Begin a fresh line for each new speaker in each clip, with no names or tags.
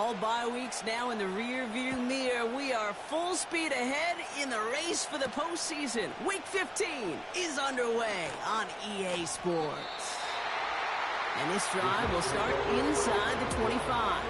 All bye weeks now in the rear-view mirror. We are full speed ahead in the race for the postseason. Week 15 is underway on EA Sports. And this drive will start inside the 25.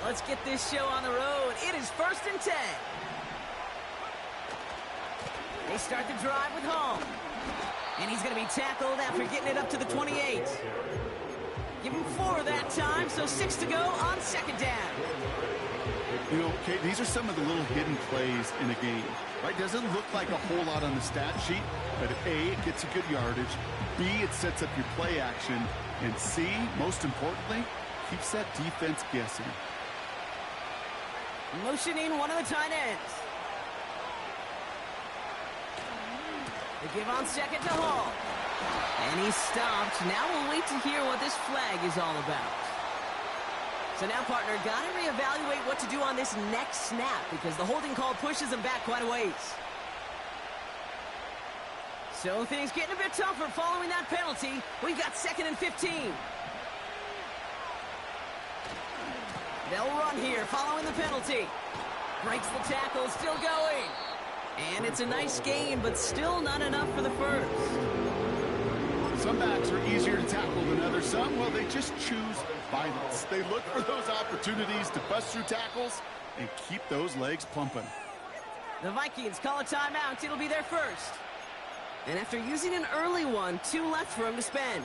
Let's get this show on the road. It is 1st and 10. They start the drive with Hall. And he's going to be tackled after getting it up to the 28. Give him 4 that time, so 6 to go on 2nd down.
You know, Kate, these are some of the little hidden plays in a game, right? Doesn't look like a whole lot on the stat sheet, but A, it gets a good yardage. B, it sets up your play action. And C, most importantly, keeps that defense guessing.
Motioning one of the tight ends. They give on 2nd to Hall. And he's stopped. Now we'll wait to hear what this flag is all about. So now, partner, got to reevaluate what to do on this next snap because the holding call pushes him back quite a ways. So things getting a bit tougher following that penalty. We've got 2nd and 15. They'll run here following the penalty. Breaks the tackle, still going. And it's a nice game, but still not enough for the first.
Some backs are easier to tackle than others. Some, well, they just choose violence. They look for those opportunities to bust through tackles and keep those legs pumping.
The Vikings call a timeout. It'll be their first. And after using an early one, 2 left for him to spend.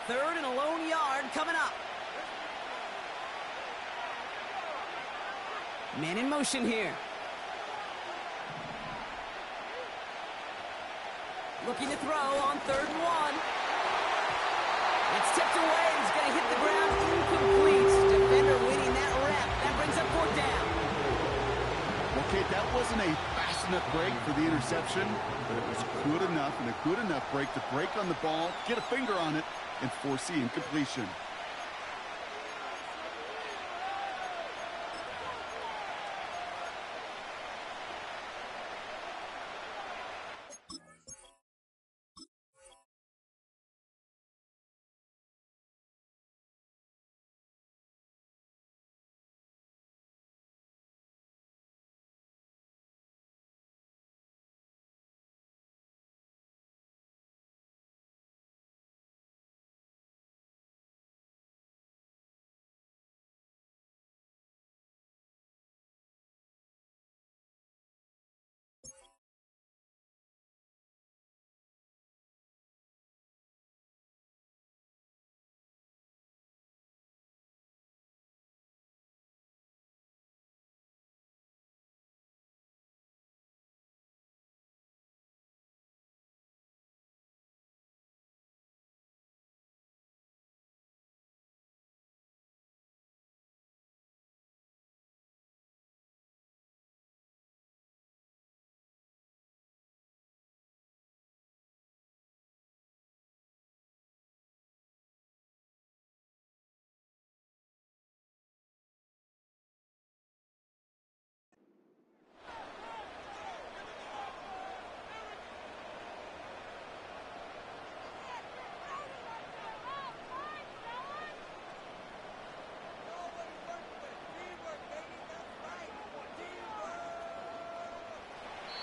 3rd and a lone yard coming up. Man in motion here. Looking to throw on 3rd and 1. It's tipped away. He's going to hit the ground. Incomplete. Defender winning that rep. That brings up 4th down.
Okay, that wasn't a fast enough break for the interception, but it was good enough and a good enough break to break on the ball, get a finger on it, and force the incompletion.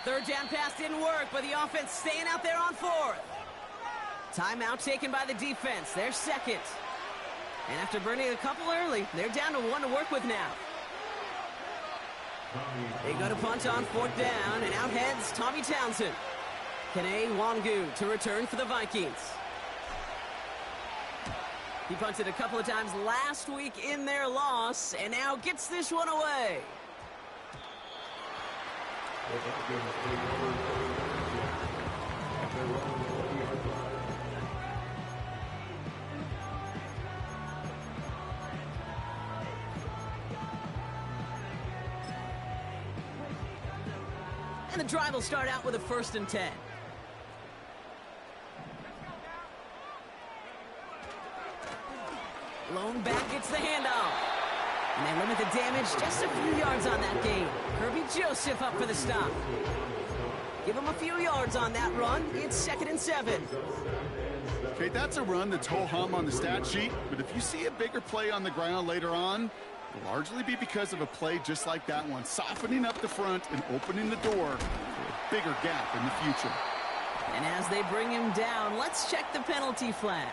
Third down pass didn't work, but the offense staying out there on 4th. Timeout taken by the defense. They're 2nd. And after burning a couple early, they're down to 1 to work with now. They go to punt on 4th down, and out heads Tommy Townsend. Kene Wangu to return for the Vikings. He punted a couple of times last week in their loss, and now gets this one away. And the drive will start out with a 1st and 10. Lone back gets the handoff. And they limit the damage just a few yards on that game. Kirby Joseph up for the stop. Give him a few yards on that run. It's 2nd and 7.
Okay, that's a run that's ho-hum on the stat sheet, but if you see a bigger play on the ground later on, it'll largely be because of a play just like that one, softening up the front and opening the door for a bigger gap in the future.
And as they bring him down, let's check the penalty flag.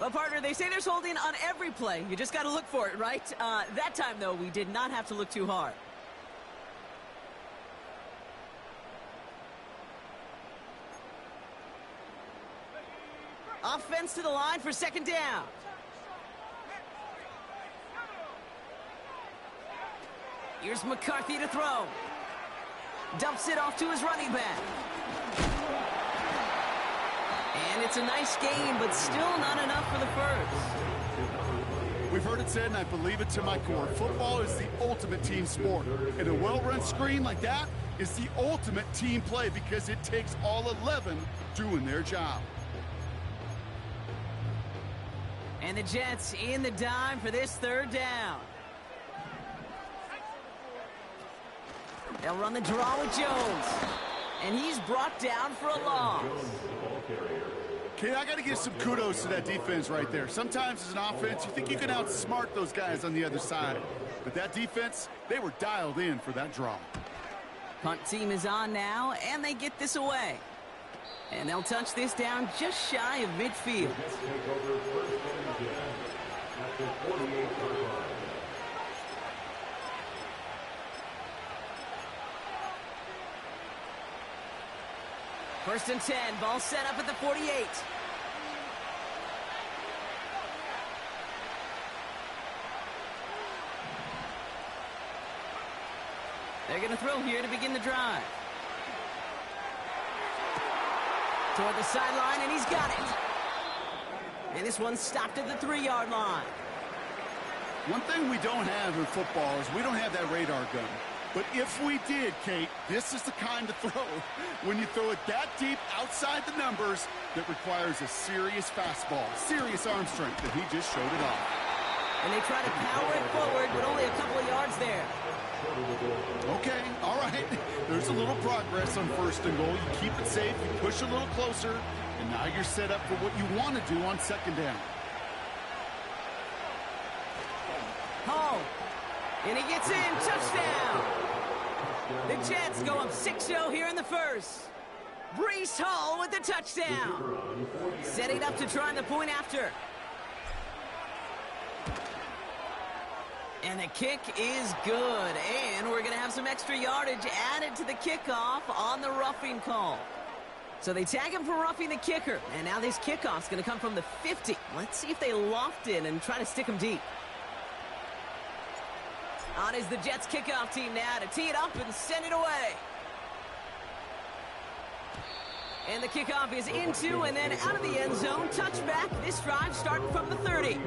Well, partner, they say there's holding on every play. You just got to look for it, right? That time, though, we did not have to look too hard. Offense to the line for 2nd down. Here's McCarthy to throw. Dumps it off to his running back. And it's a nice game, but still not enough for the first.
We've heard it said, and I believe it to my core, football is the ultimate team sport. And a well-run screen like that is the ultimate team play because it takes all 11 doing their job.
And the Jets in the dime for this 3rd down. They'll run the draw with Jones. And he's brought down for a loss.
Okay, I got to give some kudos to that defense right there. Sometimes as an offense, you think you can outsmart those guys on the other side. But that defense, they were dialed in for that draw.
Punt team is on now, and they get this away. And they'll touch this down just shy of midfield. First and 10, ball set up at the 48. They're going to throw here to begin the drive. Toward the sideline, and he's got it. And this one's stopped at the 3-yard line.
One thing we don't have in football is we don't have that radar gun. But if we did, Kate, this is the kind of throw, when you throw it that deep outside the numbers, that requires a serious fastball, serious arm strength, and he just showed it off.
And they try to power it forward, but only a couple of yards there.
Okay, all right. There's a little progress on 1st and goal. You keep it safe, you push a little closer, and now you're set up for what you want to do on 2nd down.
Hall. And he gets in. Touchdown. The Jets go up 6-0 here in the first. Breece Hall with the touchdown. Setting up to try the point after. And the kick is good. And we're going to have some extra yardage added to the kickoff on the roughing call. So they tag him for roughing the kicker. And now this kickoff's going to come from the 50. Let's see if they loft in and try to stick him deep. On is the Jets kickoff team now to tee it up and send it away. And the kickoff is into and then out of the end zone. Touchback. This drive starting from the 30.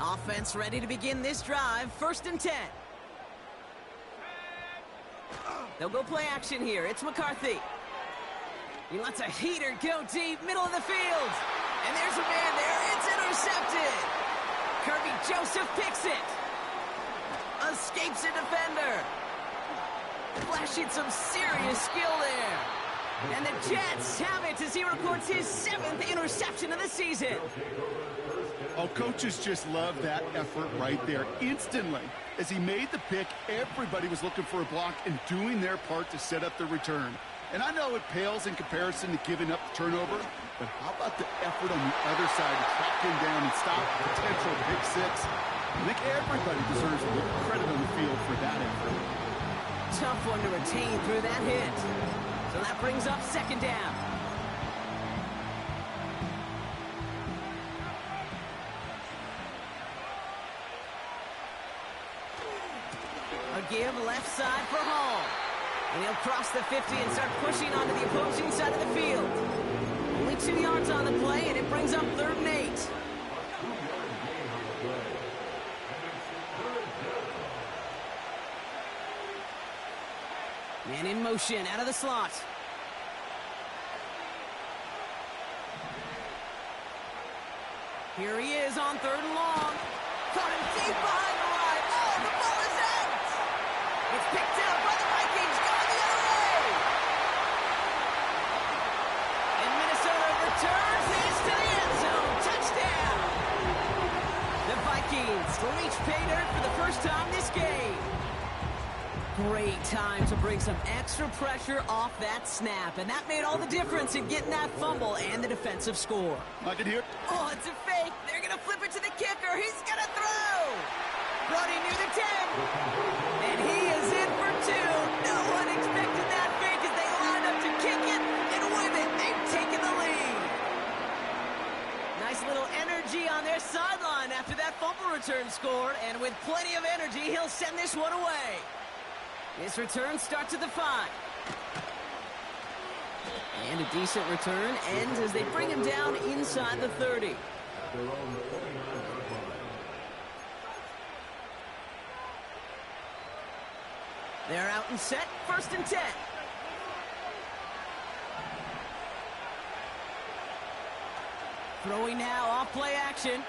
Offense ready to begin this drive. 1st and 10. They'll go play action here. It's McCarthy. He lets a heater go deep, middle of the field. And there's a man there. It's intercepted. Kirby Joseph picks it. Escapes a defender. Flashing some serious skill there. And the Jets have it as he records his 7th interception of the season.
Oh, coaches just love that effort right there. Instantly, as he made the pick, everybody was looking for a block and doing their part to set up the return. And I know it pales in comparison to giving up the turnover, but how about the effort on the other side to track him down and stop a potential pick 6? I think everybody deserves a little credit on the field for that effort.
Tough one to retain through that hit. So that brings up 2nd down. A give left side for Hall. And he'll cross the 50 and start pushing onto the opposing side of the field. Only 2 yards on the play, and it brings up 3rd and 8. And in motion, out of the slot. Here he is on 3rd and long. Caught him deep behind the line. Oh, the ball is out! It's picked up by the Vikings, going the other way! And Minnesota returns this to the end zone. Touchdown! The Vikings reach pay dirt for the first time this game. Great time to bring some extra pressure off that snap, and that made all the difference in getting that fumble and the defensive score.
I can hear.
Oh, it's a fake. They're going to flip it to the kicker. He's going to throw. Brody near the 10. And he is in for 2. No one expected that fake as they lined up to kick it, and with it, they've taken the lead. Nice little energy on their sideline after that fumble return scored, and with plenty of energy, he'll send this one away. This return starts at the 5. And a decent return ends as they bring him down inside the 30. They're out and set, 1st and 10. Throwing now, off play action.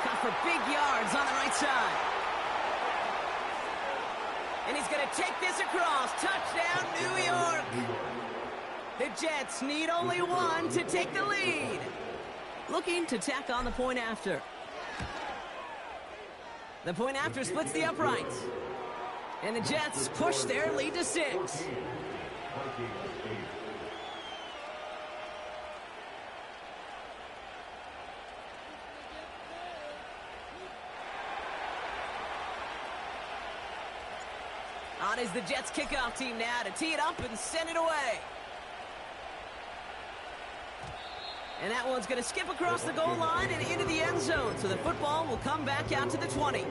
Cut for big yards on the right side. And he's going to take this across. Touchdown, New York. The Jets need only 1 to take the lead. Looking to tack on the point after. The point after splits the uprights. And the Jets push their lead to 6. On is the Jets kickoff team now to tee it up and send it away. And that one's going to skip across the goal line and into the end zone, so the football will come back out to the 20.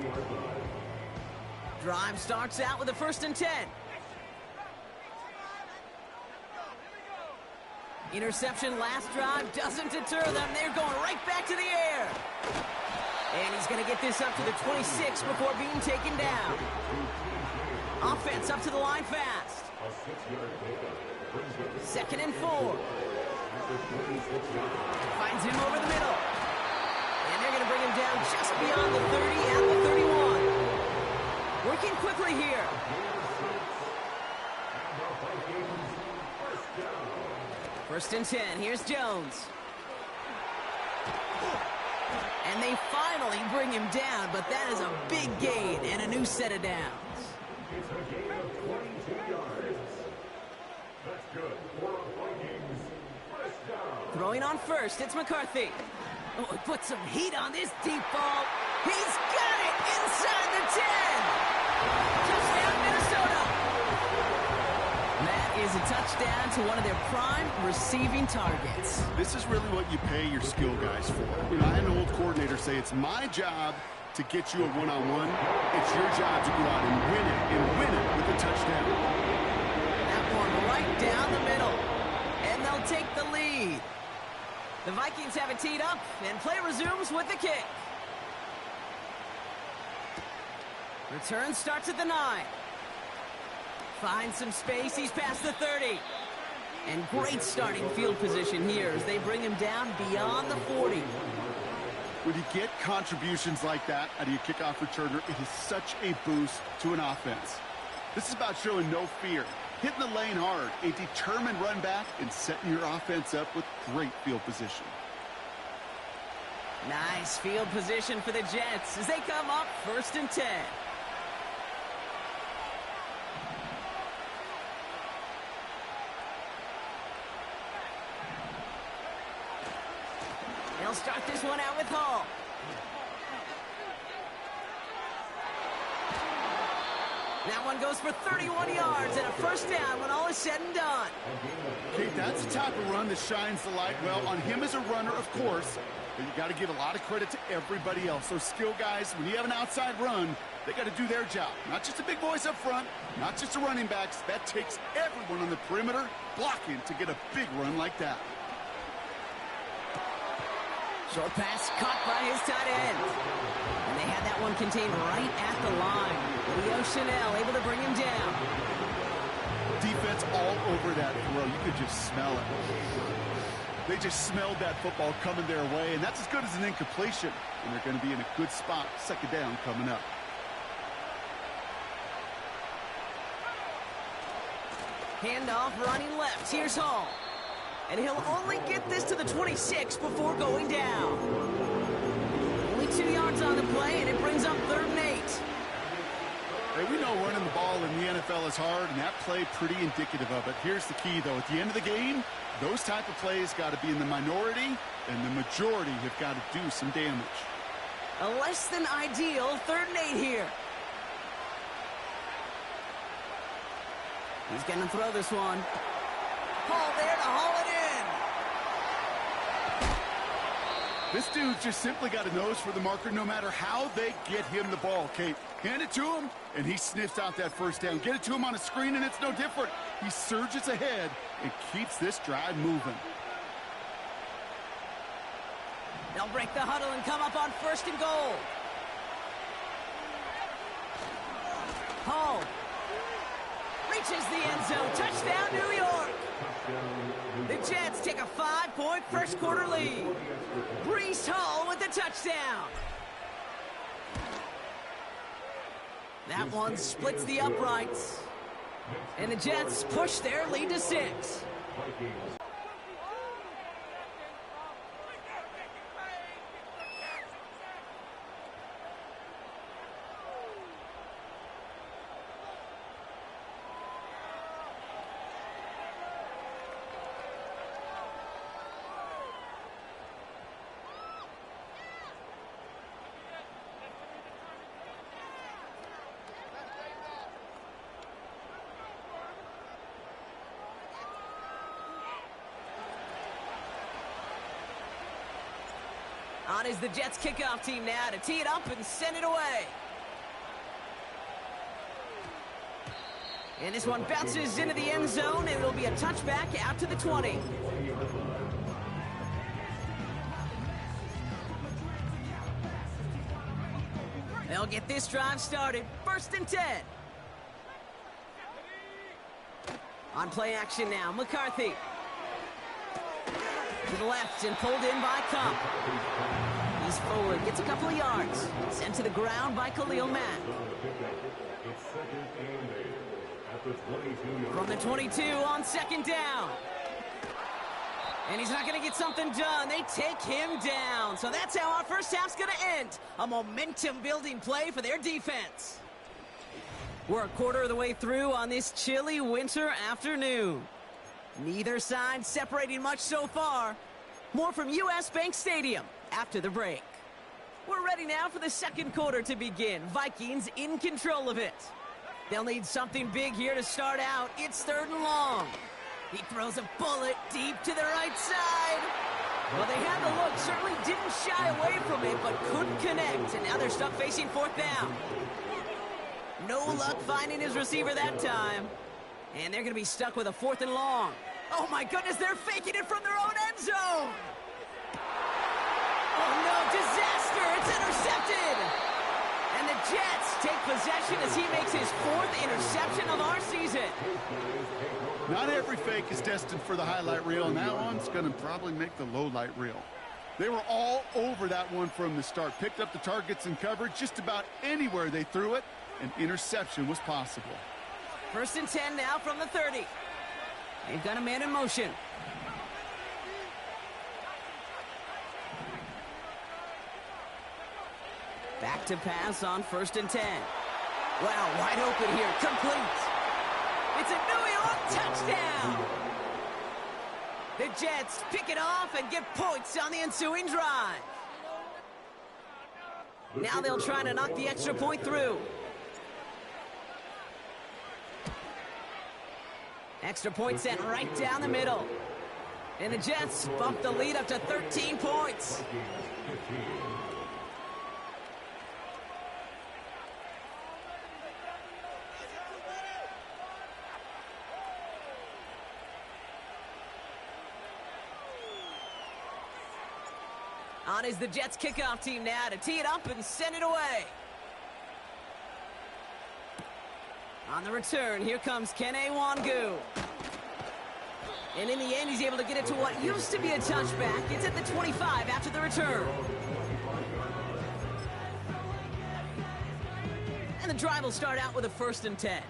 Drive starts out with a 1st and 10. Interception last drive doesn't deter them. They're going right back to the air. And he's going to get this up to the 26 before being taken down. Offense up to the line fast. 2nd and 4. Finds him over the middle. And they're going to bring him down just beyond the 30 at the 31. Working quickly here. First and 10. Here's Jones. And they finally bring him down, but that is a big gain and a new set of downs. Throwing on first, it's McCarthy. Oh, he put some heat on this deep ball. He's got it inside the 10. Touchdown, Minnesota. That is a touchdown to one of their prime receiving targets.
This is really what you pay your skill guys for. You know, I had an old coordinator say it's my job to get you a one-on-one. It's your job to go out and win it with a touchdown.
That one right down the middle. And they'll take the lead. The Vikings have it teed up, and play resumes with the kick. Return starts at the 9. Finds some space, he's past the 30. And great starting field position here as they bring him down beyond the 40.
When you get contributions like that out of your kickoff returner, it is such a boost to an offense. This is about showing no fear, hitting the lane hard, a determined run back, and setting your offense up with great field position.
Nice field position for the Jets as they come up 1st and 10. They'll start this one out with Hall. That one goes for 31 yards and a first down when all is said and done.
Okay, that's the type of run that shines the light well on him as a runner, of course, but you got to give a lot of credit to everybody else. Those skill guys, when you have an outside run, they got to do their job. Not just the big boys up front, not just the running backs. That takes everyone on the perimeter blocking to get a big run like that.
Short pass caught by his tight end. And they had that one contained right at the line. Leo Chanel able to bring him down.
Defense all over that throw. You could just smell it. They just smelled that football coming their way, and that's as good as an incompletion. And they're going to be in a good spot. Second down coming up.
Handoff running left. Here's Hall. And he'll only get this to the 26 before going down. Only 2 yards on the play, and it brings up 3rd and 8.
Hey, we know running the ball in the NFL is hard, and that play pretty indicative of it. Here's the key, though. At the end of the game, those type of plays got to be in the minority, and the majority have got to do some damage.
A less than ideal 3rd and 8 here. He's going to throw this one. Hall there to haul it in.
This dude's just simply got a nose for the marker no matter how they get him the ball, Kate. Hand it to him, and he sniffs out that first down. Get it to him on a screen, and it's no different. He surges ahead and keeps this drive moving.
They'll break the huddle and come up on 1st and goal. Hall reaches the end zone. Touchdown, New York. The Jets take a 5-point first-quarter lead. Breece Hall with the touchdown. That one splits the uprights. And the Jets push their lead to 6. On is the Jets kickoff team now to tee it up and send it away. And this one bounces into the end zone, and it'll be a touchback out to the 20. They'll get this drive started. 1st and 10. On play action now, McCarthy. To the left and pulled in by Cup. He's forward, gets a couple of yards. Sent to the ground by Khalil Mack. From the 22 on 2nd down. And he's not going to get something done. They take him down. So that's how our first half's going to end. A momentum-building play for their defense. We're a quarter of the way through on this chilly winter afternoon. Neither side separating much so far. More from US Bank Stadium after the break. We're ready now for the second quarter to begin. Vikings in control of it. They'll need something big here to start out. It's 3rd and long. He throws a bullet deep to the right side. Well, they had the look. Certainly didn't shy away from it, but couldn't connect. And now they're stuck facing 4th down. No luck finding his receiver that time. And they're going to be stuck with a 4th and long. Oh, my goodness, they're faking it from their own end zone. Oh, no, disaster. It's intercepted. And the Jets take possession as he makes his 4th interception of our season.
Not every fake is destined for the highlight reel, and that one's going to probably make the low light reel. They were all over that one from the start. Picked up the targets and covered just about anywhere they threw it. An interception was possible.
1st and 10 now from the 30. They've got a man in motion. Back to pass on 1st and 10. Wow, wide open here. Complete. It's a New York touchdown. The Jets pick it off and get points on the ensuing drive. Now they'll try to knock the extra point through. Extra point sent right down the middle. And the Jets bump the lead up to 13 points. On is the Jets kickoff team now to tee it up and send it away. On the return, here comes Kene Nwangwu. And in the end, he's able to get it to what used to be a touchback. It's at the 25 after the return. And the drive will start out with a 1st and 10.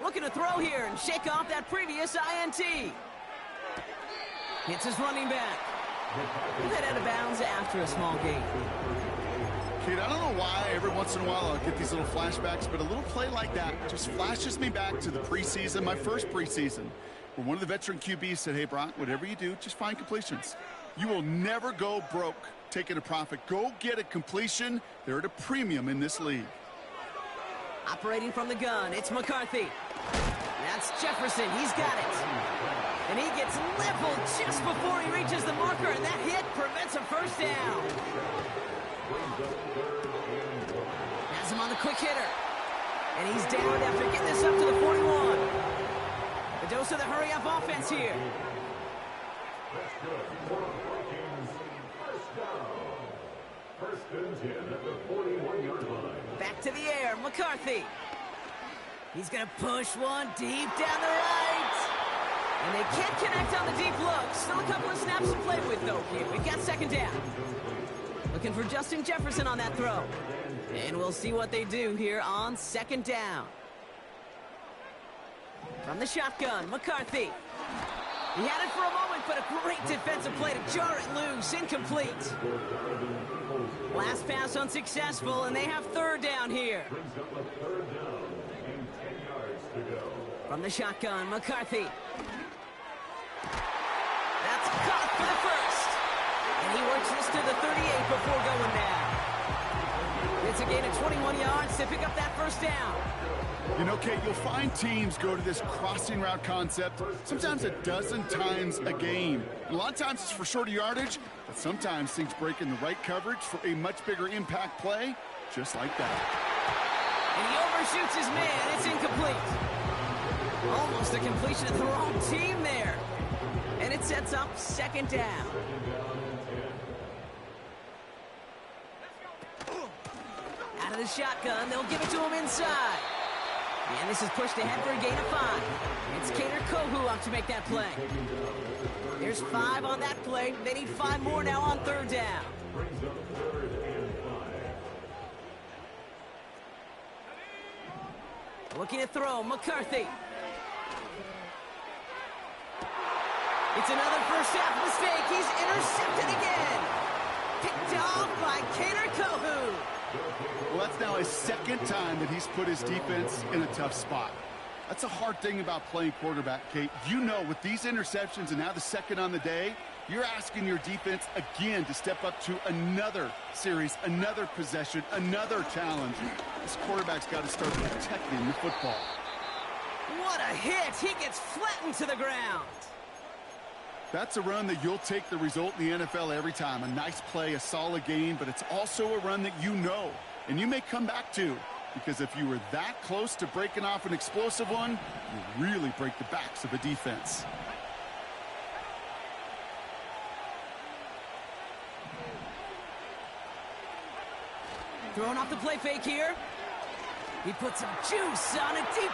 Looking to throw here and shake off that previous INT. Hits his running back. He'll head out of bounds after a small gain.
Kate, I don't know why every once in a while I'll get these little flashbacks, but a little play like that just flashes me back to the preseason, my first preseason, where one of the veteran QBs said, hey, Brock, whatever you do, just find completions. You will never go broke taking a profit. Go get a completion. They're at a premium in this league.
Operating from the gun, it's McCarthy. That's Jefferson. He's got it. And he gets leveled just before he reaches the marker, and that hit prevents a 1st down. Has him on the quick hitter. And he's down after getting this up to the 41. The dose of the hurry-up offense here. Back to the air, McCarthy. He's going to push one deep down the right. And they can't connect on the deep look. Still a couple of snaps to play with, though, here. We've got 2nd down. Looking for Justin Jefferson on that throw. And we'll see what they do here on 2nd down. From the shotgun, McCarthy. He had it for a moment, but a great defensive play to jar it loose. Incomplete. Last pass unsuccessful, and they have 3rd down here. From the shotgun, McCarthy. That's caught for the 1st. And he works this to the 38 before going down. It's a gain of 21 yards to pick up that 1st down.
You know, Kate, you'll find teams go to this crossing route concept sometimes a dozen times a game. And a lot of times it's for shorter yardage, but sometimes things break in the right coverage for a much bigger impact play, just like that.
And he overshoots his man. It's incomplete. Almost a completion of the wrong team there. And it sets up 2nd down. Out of the shotgun, they'll give it to him inside. And this is pushed ahead for a gain of 5. It's Kader Kohou up to make that play. There's 5 on that play. They need 5 more now on 3rd down. Looking to throw, McCarthy. It's another 1st half mistake. He's intercepted again. Picked off by Kader Kohou.
Well, that's now his 2nd time that he's put his defense in a tough spot. That's a hard thing about playing quarterback, Kate. You know, with these interceptions and now the 2nd on the day, you're asking your defense again to step up to another series, another possession, another challenge. This quarterback's got to start protecting the football.
What a hit. He gets flattened to the ground.
That's a run that you'll take the result in the NFL every time. A nice play, a solid game, but it's also a run that you know and you may come back to, because if you were that close to breaking off an explosive one, you really break the backs of a defense.
Throwing off the play fake here. He puts some juice on a deep,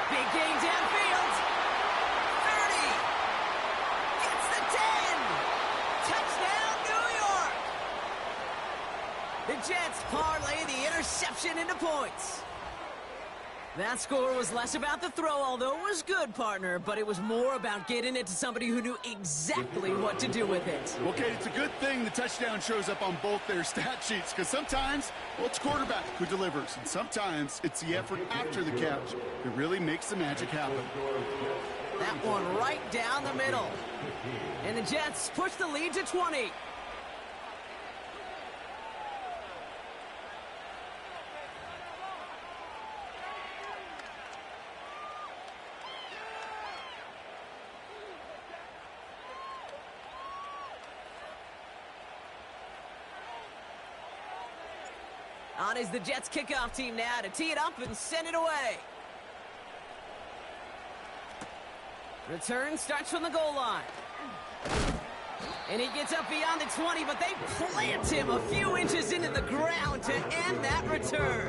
big gain downfield. 30. Gets the 10. Touchdown, New York. The Jets parlay the interception into points. That score was less about the throw, although it was good, partner, but it was more about getting it to somebody who knew exactly what to do with it.
Okay, it's a good thing the touchdown shows up on both their stat sheets, because sometimes, well, it's quarterback who delivers, and sometimes it's the effort after the catch that really makes the magic happen.
That one right down the middle. And the Jets push the lead to 20. On is the Jets kickoff team now to tee it up and send it away. Return starts from the goal line. And he gets up beyond the 20, but they plant him a few inches into the ground to end that return.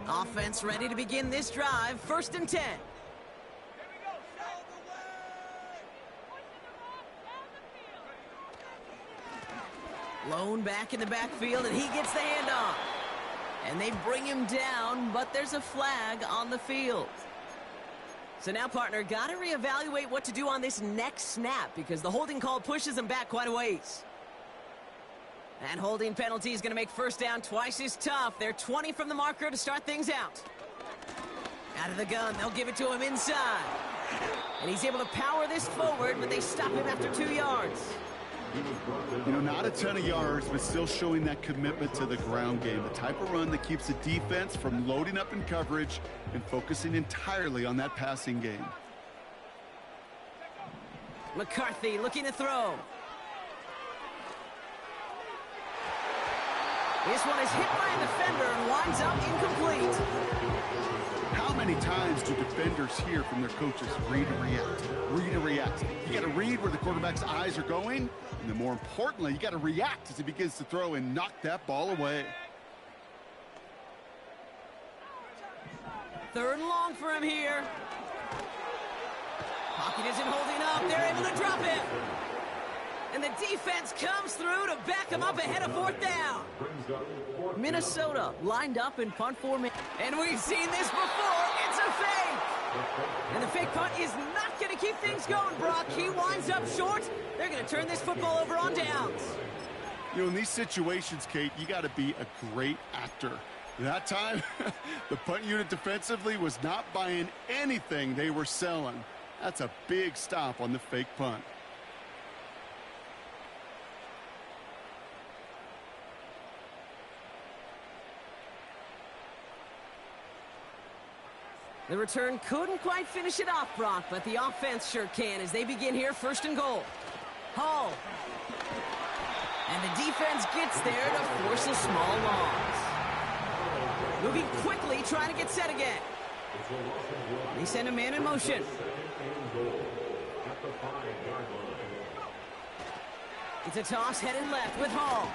Offense ready to begin this drive. 1st and 10. Lone back in the backfield, and he gets the handoff. And they bring him down, but there's a flag on the field. So now, partner, got to reevaluate what to do on this next snap because the holding call pushes him back quite a ways. That holding penalty is going to make 1st down twice as tough. They're 20 from the marker to start things out. Out of the gun, they'll give it to him inside. And he's able to power this forward, but they stop him after 2 yards.
You know, not a ton of yards, but still showing that commitment to the ground game. The type of run that keeps the defense from loading up in coverage and focusing entirely on that passing game.
McCarthy looking to throw. This one is hit by a defender and winds up incomplete.
How many times do defenders hear from their coaches, read and react, read and react? You got to read where the quarterback's eyes are going, and then more importantly, you got to react as he begins to throw and knock that ball away.
3rd and long for him here. Pocket isn't holding up. They're able to drop it. And the defense comes through to back him up ahead of 4th down. Minnesota lined up in punt formation. And we've seen this before. It's a fake. And the fake punt is not going to keep things going, Brock. He winds up short. They're going to turn this football over on downs.
You know, in these situations, Kate, you got to be a great actor. That time, the punt unit defensively was not buying anything they were selling. That's a big stop on the fake punt.
The return couldn't quite finish it off, Brock, but the offense sure can as they begin here 1st and goal. Hall. And the defense gets there to force a small loss. Moving quickly, trying to get set again. They send a man in motion. It's a toss headed left with Hall.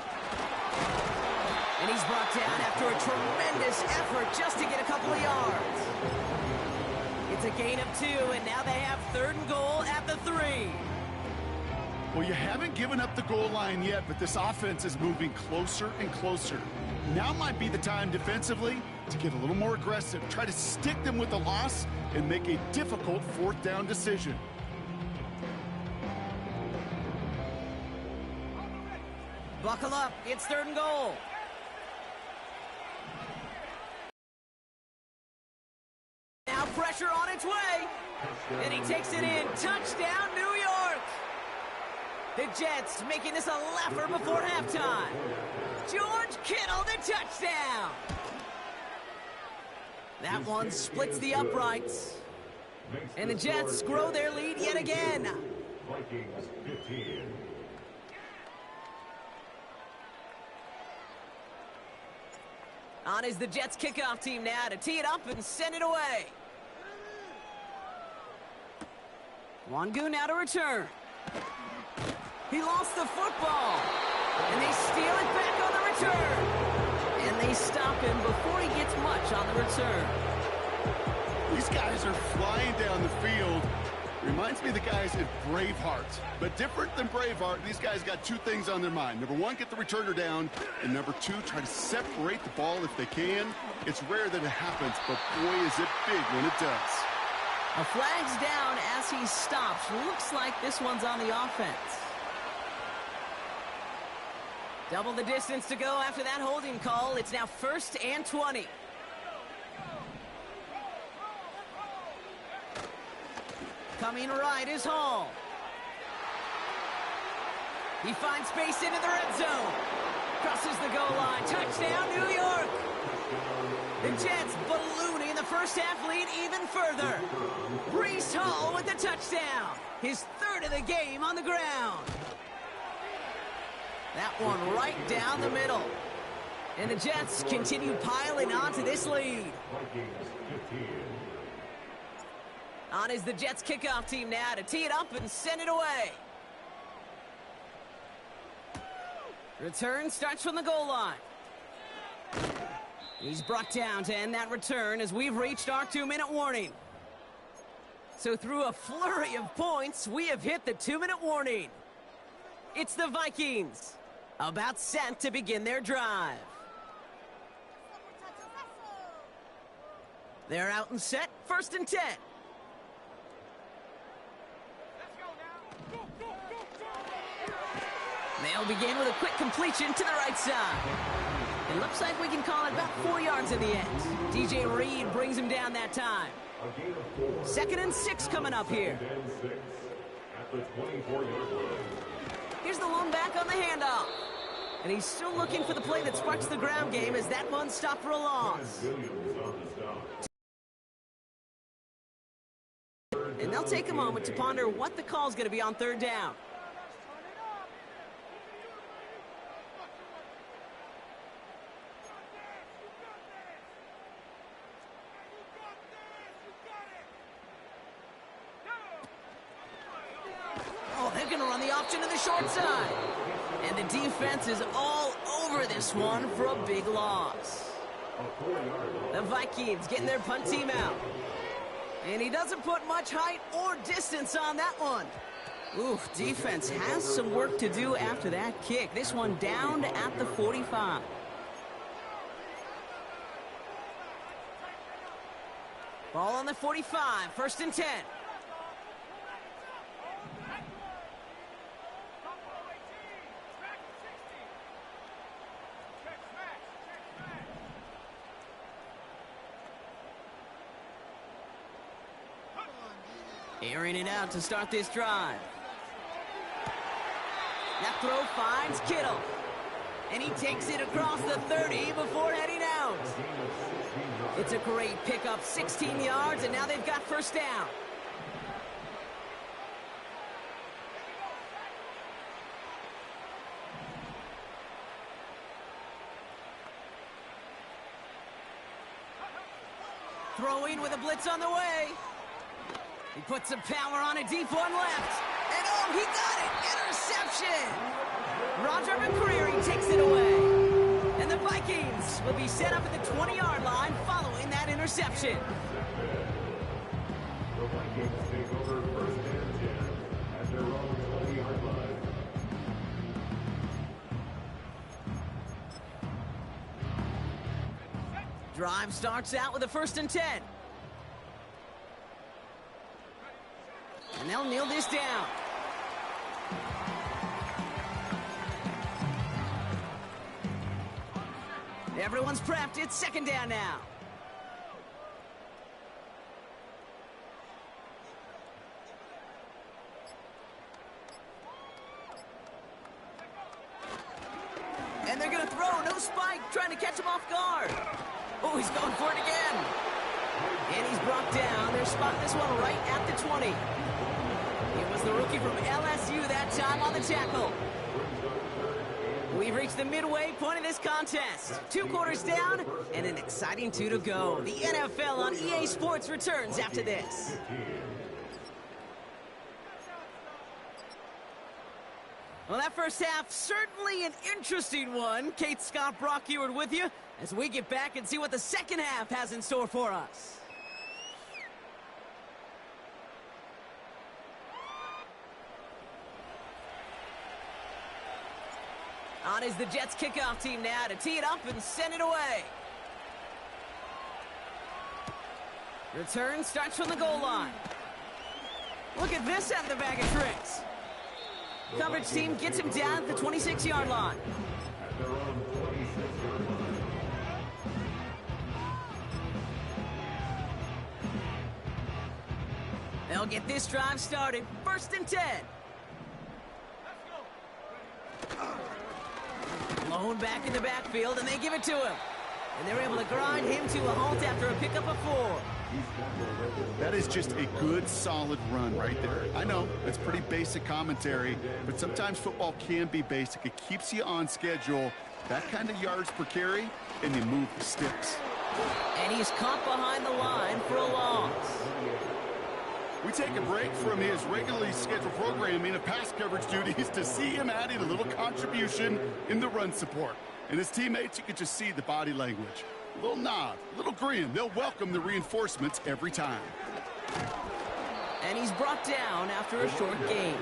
And he's brought down after a tremendous effort just to get a couple of yards. It's a gain of 2, and now they have 3rd and goal at the 3.
Well, you haven't given up the goal line yet, but this offense is moving closer and closer. Now might be the time defensively to get a little more aggressive, try to stick them with the loss, and make a difficult 4th down decision.
Buckle up, it's 3rd and goal. Now pressure on its way. And he takes it in. Touchdown, New York. The Jets making this a laugher before halftime. George Kittle, the touchdown. That one splits the uprights. And the Jets grow their lead yet again.
Vikings 15.
On is the Jets kickoff team now to tee it up and send it away. Wangu now to return. He lost the football. And they steal it back on the return. And they stop him before he gets much on the return.
These guys are flying down the field. Reminds me of the guys at Braveheart. But different than Braveheart, these guys got 2 things on their mind. Number 1, get the returner down. And number 2, try to separate the ball if they can. It's rare that it happens, but boy, is it big when it does.
A flag's down as he stops. Looks like this one's on the offense. Double the distance to go after that holding call. It's now 1st and 20. Coming right is Hall. He finds space into the red zone. Crosses the goal line. Touchdown, New York. The Jets ballooning the first half lead even further. Breece Hall with the touchdown. His 3rd of the game on the ground. That one right down the middle. And the Jets continue piling onto this lead.
Vikings 15.
On is the Jets kickoff team now to tee it up and send it away. Return starts from the goal line. He's brought down to end that return as we've reached our 2-minute warning. So through a flurry of points, we have hit the 2-minute warning. It's the Vikings, about set to begin their drive. They're out and set, 1st and 10. They'll begin with a quick completion to the right side. It looks like we can call it about 4 yards in the end. DJ Reed brings him down that time.
A gain of 4.
2nd and 6 coming up here.
And 6 at the 24-yard line.
Here's the lone back on the handoff. And he's still looking for the play that sparks the ground game as that one stopped for a loss.
Williams on the stop.
And they'll take a moment to ponder what the call's going to be on 3rd down. Oh, they're going to run the option to the short side. And the defense is all over this one for a big loss. The Vikings getting their punt team out. And he doesn't put much height or distance on that one. Oof, defense has some work to do after that kick. This one down at the 45. Ball on the 45, 1st and 10. Airing it out to start this drive. That throw finds Kittle. And he takes it across the 30 before heading out. It's a great pickup, 16 yards, and now they've got 1st down. Throwing with a blitz on the way. He puts some power on a deep one left. And oh, he got it! Interception! Roger McCreary takes it away. And the Vikings will be set up at the 20-yard line following that interception.
The Vikings take over 1st and 10 at their own 20-yard line.
Drive starts out with a 1st and 10. And they'll kneel this down. Everyone's prepped. It's 2nd down now. And they're going to throw. No spike. Trying to catch him off guard. Oh, he's going for it again. And he's brought down. They're spotting this one right at the 20. It was the rookie from LSU that time on the tackle. We've reached the midway point of this contest. 2 quarters down and an exciting 2 to go. The NFL on EA Sports returns after this. Well, that first half, certainly an interesting one. Kate Scott, Brock Eward with you as we get back and see what the second half has in store for us. On is the Jets kickoff team now to tee it up and send it away. Return starts from the goal line. Look at this at the bag of tricks. Coverage team gets him down at the 26-yard line.
At their own 26-yard line.
They'll get this drive started. 1st and 10. Blown back in the backfield, and they give it to him. And they're able to grind him to a halt after a pickup of 4.
That is just a good, solid run right there. I know, it's pretty basic commentary, but sometimes football can be basic. It keeps you on schedule, That kind of yards per carry, and they move the sticks.
And he's caught behind the line for a loss.
We take a break from his regularly scheduled programming of pass coverage duties to see him adding a little contribution in the run support. And his teammates, you can just see the body language. A little nod, a little grin. They'll welcome the reinforcements every time.
And he's brought down after a short gain.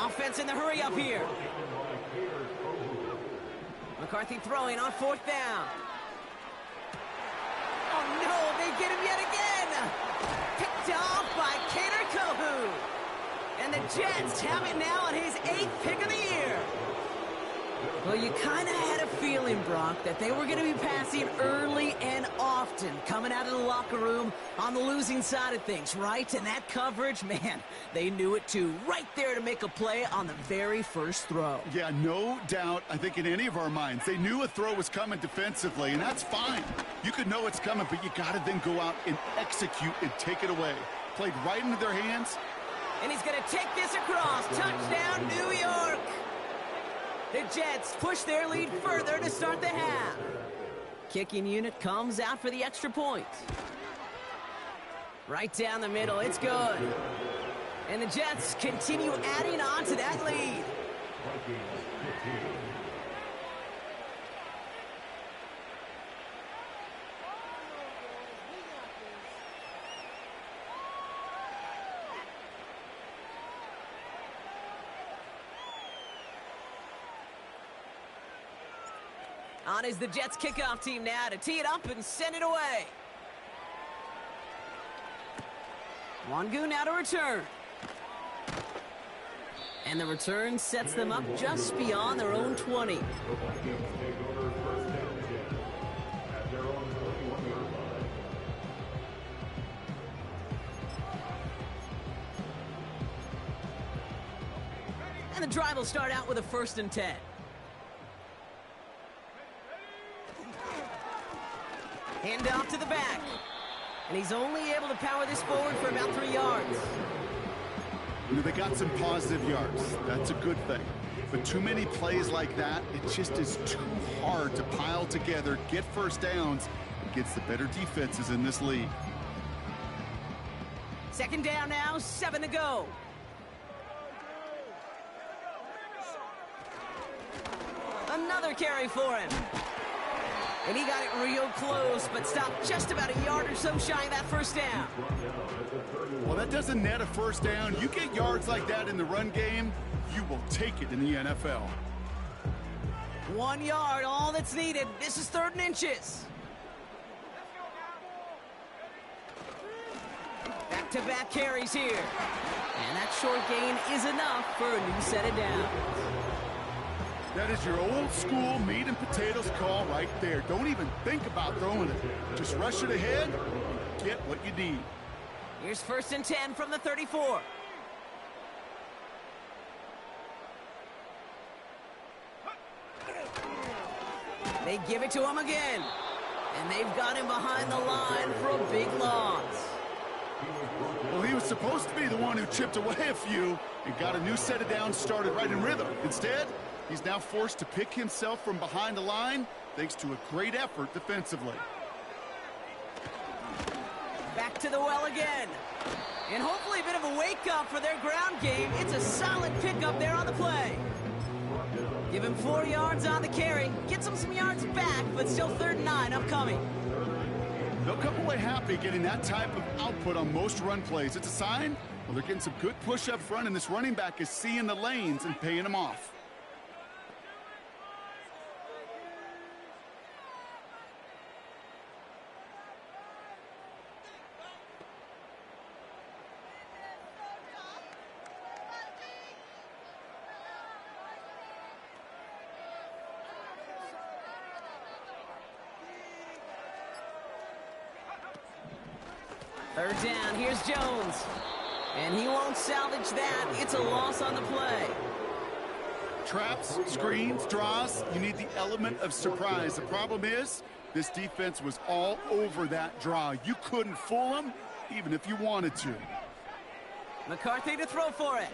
Offense in the hurry up here. McCarthy throwing on 4th down. Oh no, they get him yet again. Picked off by Kader Kohou. And the Jets have it now on his 8th pick of the year. Well, you kind of had a feeling, Brock, that they were going to be passing early and often coming out of the locker room on the losing side of things, right? And that coverage, man, they knew it too. Right there to make a play on the very first throw.
Yeah, no doubt. I think in any of our minds, they knew a throw was coming defensively, and that's fine. You could know it's coming, but you got to then go out and execute and take it away. Played right into their hands.
And he's going to take this across. Touchdown, New York. The Jets push their lead further to start the half. Kicking unit comes out for the extra point. Right down the middle, it's good. And the Jets continue adding on to that lead. On is the Jets kickoff team now to tee it up and send it away. Wangu now to return. And the return sets them up just beyond their own 20. And the drive will start out with a 1st and 10. Hand off to the back. And he's only able to power this forward for about 3 yards.
You know, they got some positive yards. That's a good thing. But too many plays like that, it just is too hard to pile together, get first downs against the better defenses in this league.
2nd down now, 7 to go. Another carry for him. And he got it real close, but stopped just about a yard or so shy of that 1st down.
Well, that doesn't net a 1st down. You get yards like that in the run game, you will take it in the NFL.
1 yard, all that's needed. This is 3rd and inches. Back-to-back carries here. And that short gain is enough for a new set of downs.
That is your old school meat and potatoes call right there. Don't even think about throwing it. Just rush it ahead and get what you need.
Here's 1st and 10 from the 34. They give it to him again. And they've got him behind the line for a big loss.
Well, he was supposed to be the one who chipped away a few and got a new set of downs started right in rhythm. Instead, he's now forced to pick himself from behind the line thanks to a great effort defensively.
Back to the well again. And hopefully a bit of a wake-up for their ground game. It's a solid pickup there on the play. Give him 4 yards on the carry. Gets him some yards back, but still 3rd and 9 upcoming.
They'll come away happy getting that type of output on most run plays. It's a sign, well, they're getting some good push up front, and this running back is seeing the lanes and paying them off.
Third down, here's Jones. And he won't salvage that. It's a loss on the play.
Traps, screens, draws, you need the element of surprise. The problem is, this defense was all over that draw. You couldn't fool them, even if you wanted to.
McCarthy to throw for it.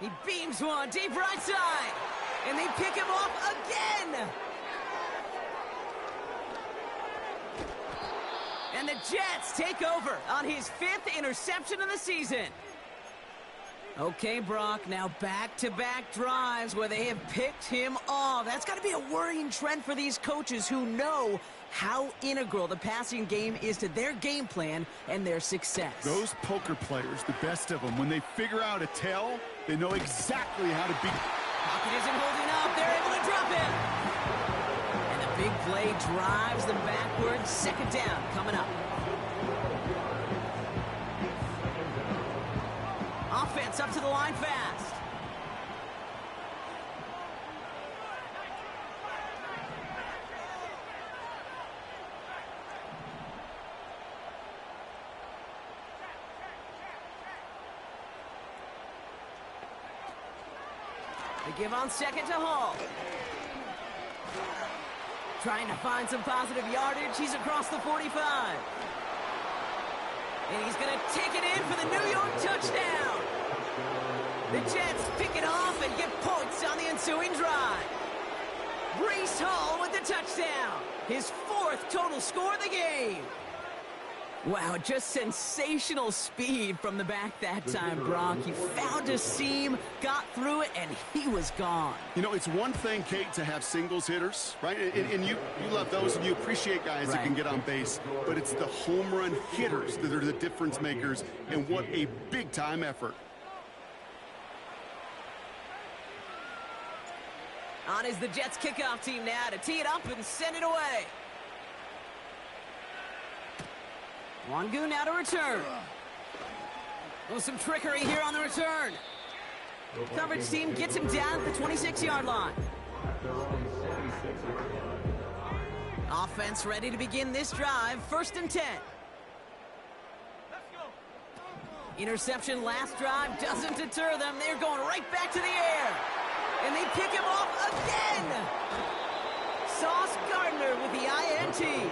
He beams one deep right side. And they pick him off again! And the Jets take over on his 5th interception of the season. Okay, Brock, now back-to-back drives where they have picked him off. That's got to be a worrying trend for these coaches who know how integral the passing game is to their game plan and their success.
Those poker players, the best of them, when they figure out a tell, they know exactly how to beat.
Pocket isn't holding up. They're able to drop it. And the big play drives them backwards. 2nd down coming up. Offense up to the line fast. They give on 2nd to Hall. Trying to find some positive yardage. He's across the 45. And he's going to take it in for the New York touchdown. The Jets pick it off and get points on the ensuing drive. Breece Hall with the touchdown. His 4th total score of the game. Wow, just sensational speed from the back that time, Brock. He found a seam, got through it, and he was gone.
You know, it's one thing, Kate, to have singles hitters, right? And you love those, and you appreciate guys that can get on base. But it's the home run hitters that are the difference makers, and what a big-time effort.
On is the Jets kickoff team now to tee it up and send it away. Wangu now to return. Oh, some trickery here on the return. Coverage team gets him down at the 26-yard line. Offense ready to begin this drive. 1st and 10. Interception last drive doesn't deter them. They're going right back to the air. And they pick him off again. Sauce Gardner with the INT.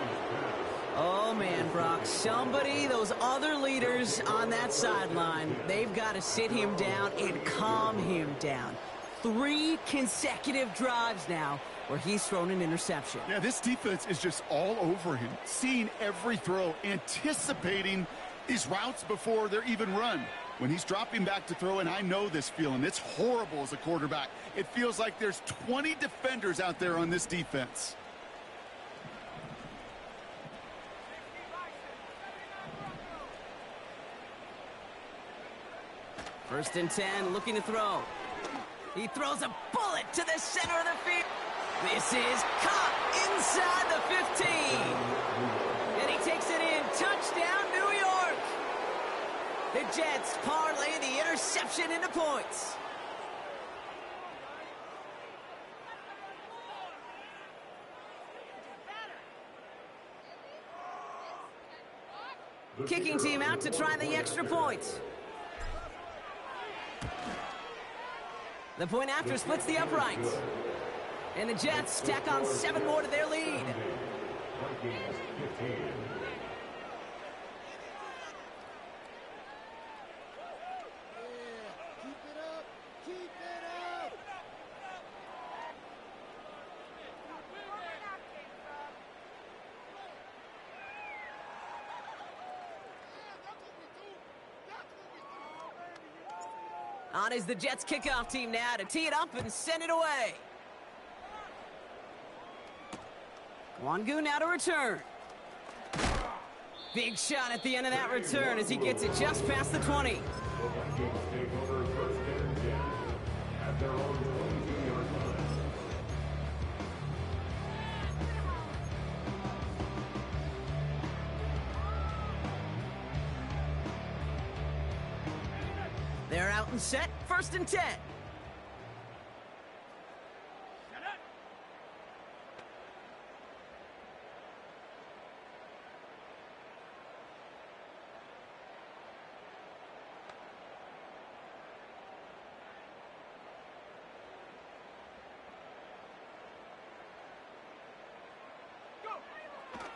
Oh, man, Brock, somebody, those other leaders on that sideline, they've got to sit him down and calm him down. 3 consecutive drives now where he's thrown an interception.
Yeah, this defense is just all over him, seeing every throw, anticipating these routes before they're even run. When he's dropping back to throw, and I know this feeling, it's horrible as a quarterback. It feels like there's 20 defenders out there on this defense.
First and 10, looking to throw. He throws a bullet to the center of the field. This is caught inside the 15. And he takes it in. Touchdown, New York. The Jets parlay the interception into points. Kicking team out to try the extra point. The point after splits the uprights. And the Jets tack on 7 more to their lead. On is the Jets kickoff team now to tee it up and send it away. Wangu now to return. Big shot at the end of that return as he gets it just past the 20. They're out and set, 1st and 10.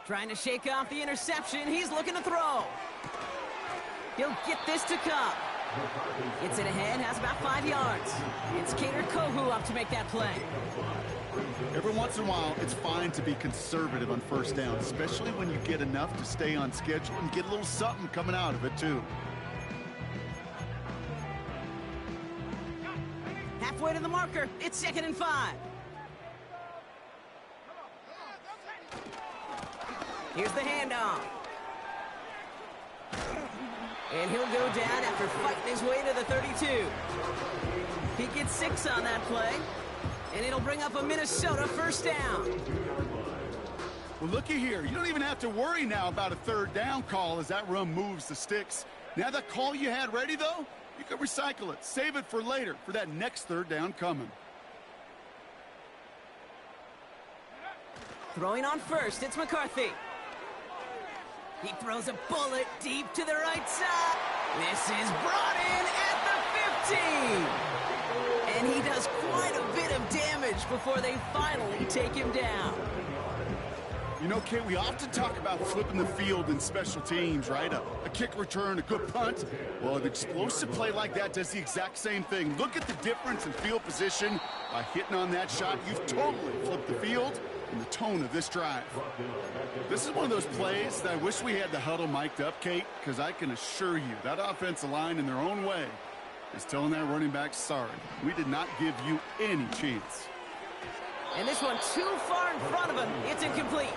Trying to shake off the interception. He's looking to throw. He'll get this to come. Gets it ahead, has about 5 yards. It's Kader Kohou up to make that play.
Every once in a while, it's fine to be conservative on first down, especially when you get enough to stay on schedule and get a little something coming out of it, too.
Halfway to the marker, it's 2nd and 5. Here's the handoff. And he'll go down after fighting his way to the 32. He gets 6 on that play, and it'll bring up a Minnesota first down.
Well, looky here. You don't even have to worry now about a 3rd down call as that run moves the sticks. Now that call you had ready, though, you can recycle it. Save it for later for that next 3rd down coming.
Throwing on first, it's McCarthy. He throws a bullet deep to the right side. This is brought in at the 15. And he does quite a bit of damage before they finally take him down.
You know, Kate, we often talk about flipping the field in special teams, right? A kick return, a good punt. Well, an explosive play like that does the exact same thing. Look at the difference in field position. By hitting on that shot, you've totally flipped the field and the tone of this drive. This is one of those plays that I wish we had the huddle mic'd up, Kate, because I can assure you that offensive line in their own way is telling that running back, sorry, we did not give you any chance.
And this one too far in front of him. It's incomplete.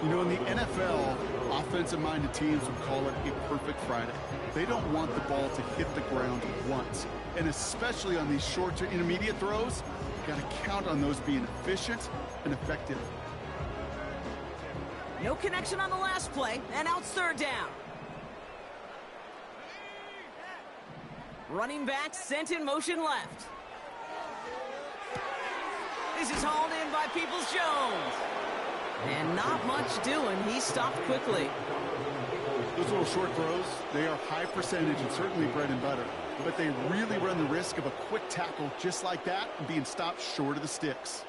You know, in the NFL, offensive-minded teams would call it a perfect Friday. They don't want the ball to hit the ground once. And especially on these short to intermediate throws, you got to count on those being efficient and effective.
No connection on the last play, and now it's 3rd down. Running back sent in motion left. This is hauled in by Peoples-Jones. And not much doing. He stopped quickly.
Those little short throws, they are high percentage and certainly bread and butter. But they really run the risk of a quick tackle just like that and being stopped short of the sticks.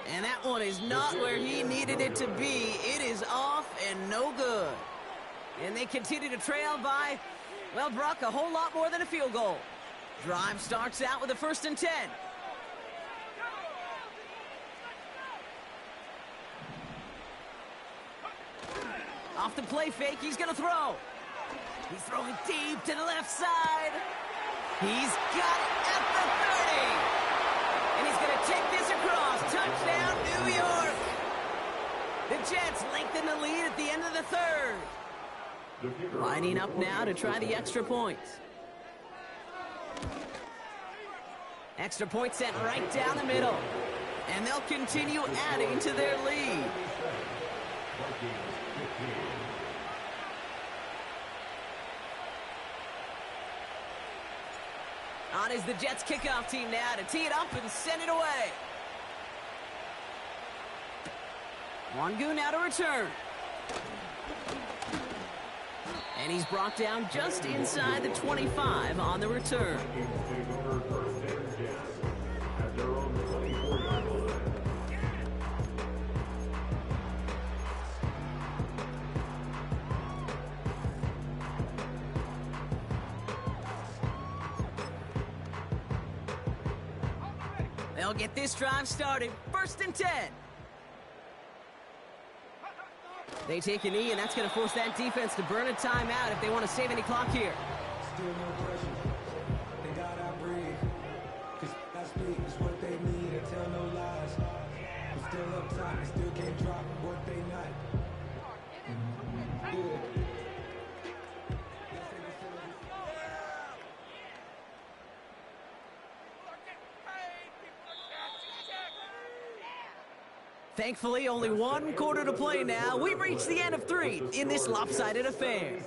And that one is not where he needed it to be. It is off and no good. And they continue to trail by, well, Brock, a whole lot more than a field goal. Drive starts out with a 1st and 10. Off the play fake, he's going to throw. He's throwing deep to the left side. He's got it at the 30. And he's going to take this across. Touchdown, New York. The Jets lengthen the lead at the end of the 3rd. Lining up now to try the extra points. Extra point sent right down the middle. And they'll continue adding to their lead. On is the Jets kickoff team now to tee it up and send it away. Wangu now to return. And he's brought down just inside the 25 on the return. They'll get this drive started. 1st and 10. They take a knee, and that's going to force that defense to burn a timeout if they want to save any clock here.
Still no pressure. They gotta breathe. 'Cause that speed is what they need and tell no lies. But still up top, and still can't drop what they not. Yeah.
Thankfully, only 1 quarter to play now. We've reached the end of 3 in this lopsided affair.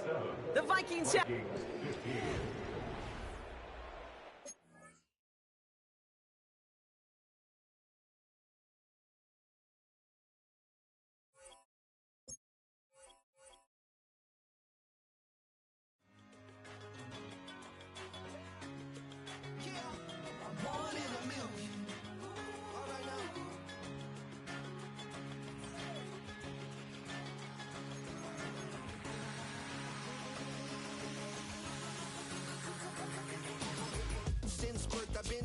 The Vikings have...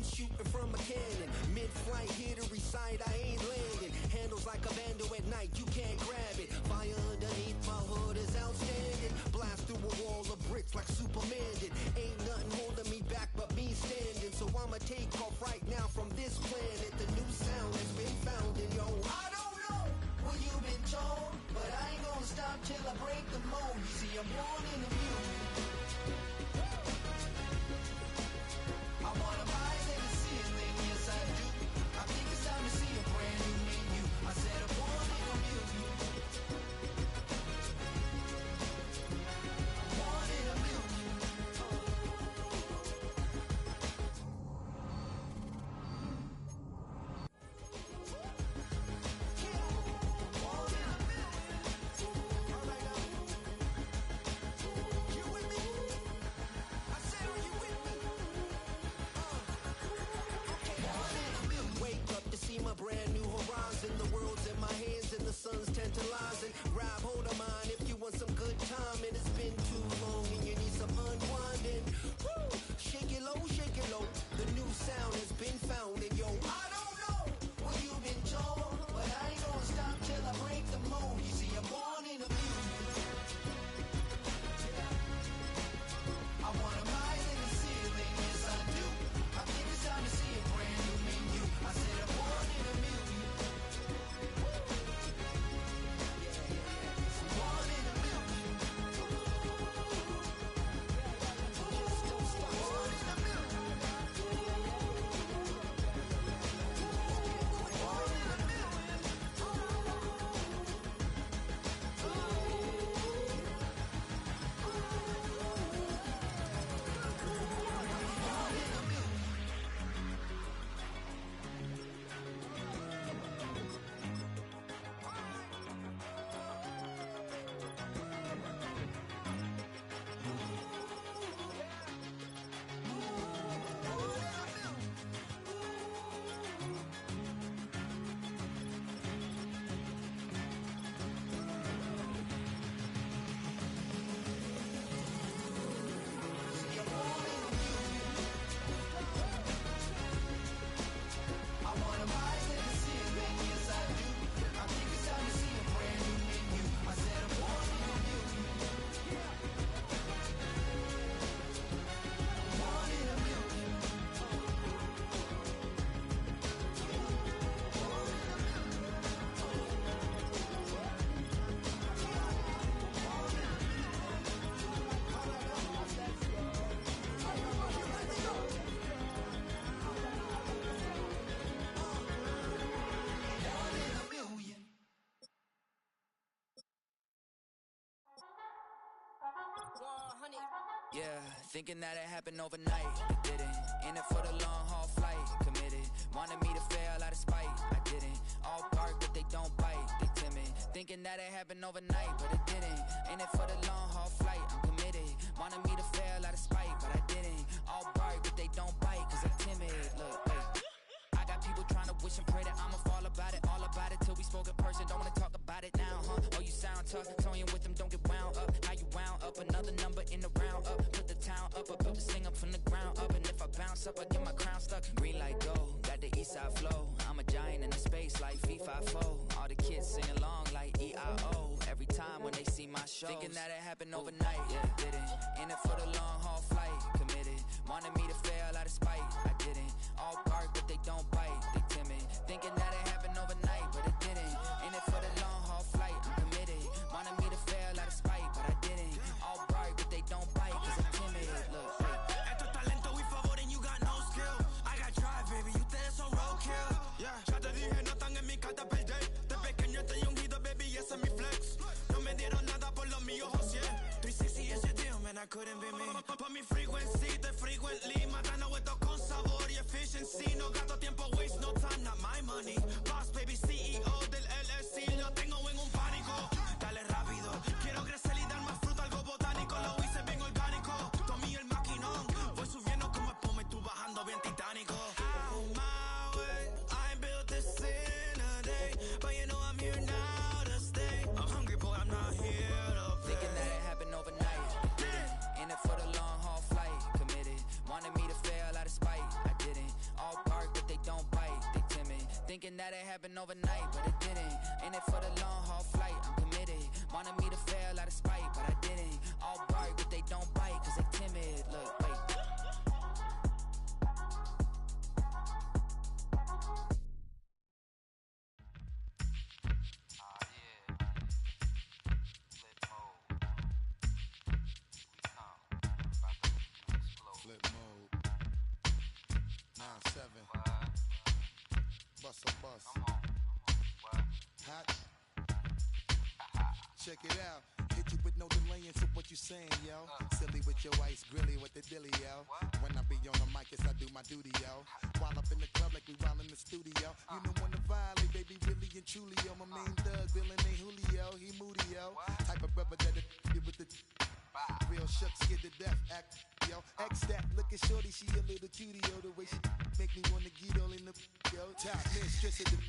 shooting from a cannon. Mid-flight, here to recite, I ain't landing. Handles like a vandal at night, you can't grab it. Fire underneath my hood is outstanding. Blast through a wall of bricks like Superman did. Ain't nothing holding me back but me standing. So I'ma take off right now from this planet. The new sound has been found, and yo, I don't know what you've been told, but I ain't gonna stop till I break the mold. You see, I'm born in the music. I wanna rise in the ceiling, yes I do. I think it's time to see a brand new menu. I said I'm born in the music. I'm born in the music. My brand new horizon, the world's in my hands and the sun's tantalizing. Grab hold of mine if you want some good time, and it's been too long and you need some unwinding. Woo! Shake it low, the new sound has been found, and yo, I don't know what you've been told, but I ain't gonna stop till I break the mold. You see, I'm born in the music. I wanna rise in the ceiling, yes I do. I think it's time to see a brand new menu. I said I'm born in the music. Born in the music. Born in the music.
Yeah, thinking that it happened overnight, it didn't. In it for the long haul flight, committed. Wanted me to fail out of spite, I didn't. All bark but they don't bite, they timid. Thinking that it happened overnight, but it didn't. In it for the long haul flight, I'm committed. Wanted me to fail out of spite, but I didn't. All bark but they don't bite, cause I'm timid. Look, hey. I got people trying to wish and pray that I'ma fall about it, all about it till we spoke in person. Don't wanna talk about it now, huh? Oh, you sound tough, toying with them, don't get wound up. How you wound up? Another number in the round up. Put the town up, I built this thing up from the ground up. And if I bounce up, I get my crown stuck. Green light go, got the east side flow. I'm a giant in the space like FIFA4. All the kids sing along like E-I-O. Every time when they see my show, thinking that it happened overnight, yeah, didn't. In it for the long haul flight, committed. Wanted me to fail out of spite, I didn't. All bark but they don't bite, they timid. Thinking that it happened overnight, but it didn't. In it for the long haul flight, I'm committed. Wanted me to fail out of spite, but I didn't. All bark but they don't bite, cause I'm timid. Look, hey.
Esto es talento, we favor and you got no skill. I got drive, baby, ustedes son roadkill. Yeah, ya te dije, no están en mi carta perder. De pequeño estoy ungido, baby, y ese es mi flex. No me dieron nada por lo mío, José. 360 is your deal, man, I couldn't be me. Por mi frequency, te frequently. Matando esto con sabor y efficiency. No gasto tiempo, waste no time, not my money. Boss, baby, CEO del LLC. Lo tengo en un pánico. Dale rápido, quiero crecer y dar más fruto, algo botánico. Lo hice bien orgánico. Tomé el maquinón. Voy subiendo como espuma y tú bajando bien titánico. Out my way, I ain't built this in a day. But you know I'm here now to stay. I'm hungry, boy, I'm not here to play.
Thinking that it happened overnight, didn't. In it for the long haul flight, committed. Wanted me to fail out of spite, I didn't. that it happened overnight, but it didn't. In it for the long haul flight, I'm committed. Wanted me to fail out of spite, but I didn't. All bark, but they don't bite, cause they timid. Look, wait.
Flip mode. 9-7. Bust a bus. Hot. Check it out. Hit you with no delay into what you saying, yo. Silly with your ice, grilly with the dilly, yo. When I be on the mic, yes, I do my duty, yo. While up in the club like we while in the studio. You know when to violate, baby, really and truly, yo. My main thug, Bill and A. Julio, he moody, yo. Type of rubber that it with the real shook, scared to death, act, yo. X that, look at shorty, she a little cutie, yo. The way she make me wanna get all in the, yo. Top mistress of the